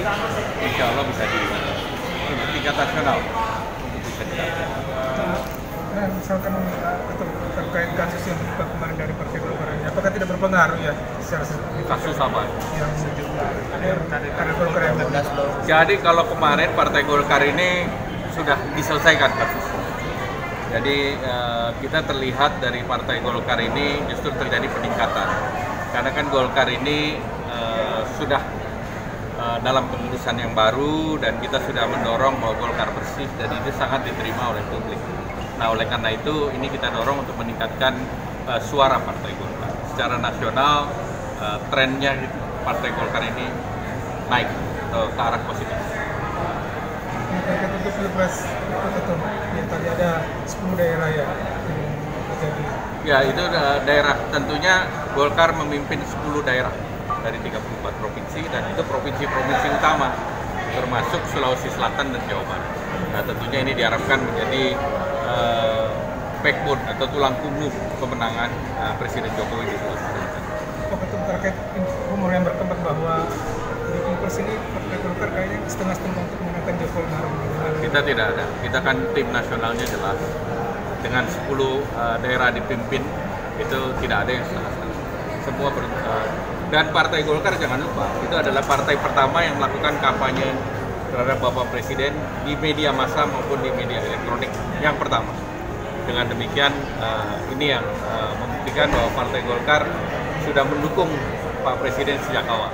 koalisi, insya Allah bisa untuk tingkat nasional untuk bisa dilakukan. Nah, misalkan atau terkait kasus yang terlibat kemarin dari Partai Golkar ini, apakah tidak berpengaruh ya secara Kasus apa? yang karena Golkar yang Jadi kalau kemarin Partai Golkar ini sudah diselesaikan kasus. Jadi kita terlihat dari Partai Golkar ini justru terjadi peningkatan. Karena kan Golkar ini sudah dalam keputusan yang baru dan kita sudah mendorong bahwa Golkar bersih dan itu sangat diterima oleh publik. Nah, oleh karena itu ini kita dorong untuk meningkatkan suara Partai Golkar. Secara nasional trennya Partai Golkar ini naik ke arah positif. terkait untuk Pilpres itu yang tadi ada 10 daerah ya yang terjadi. Ya, itu daerah tentunya Golkar memimpin 10 daerah dari 34 provinsi dan itu provinsi-provinsi utama termasuk Sulawesi Selatan dan Jawa Barat. Nah, tentunya ini diharapkan menjadi backbone atau tulang punggung kemenangan Presiden Jokowi di Sulawesi Selatan. Betul, terkait rumor yang berkembang bahwa di Pilpres ini Partai Golkar kayaknya setengah-setengah untuk memenangkan Jokowi Maruf. Kita tidak ada, kita kan tim nasionalnya jelas. Dengan 10 daerah dipimpin, itu tidak ada yang setengah-setengah. Semua dan Partai Golkar jangan lupa, itu adalah partai pertama yang melakukan kampanye terhadap Bapak Presiden di media massa maupun di media elektronik yang pertama. Dengan demikian, ini yang membuktikan bahwa Partai Golkar sudah mendukung Pak Presiden sejak awal.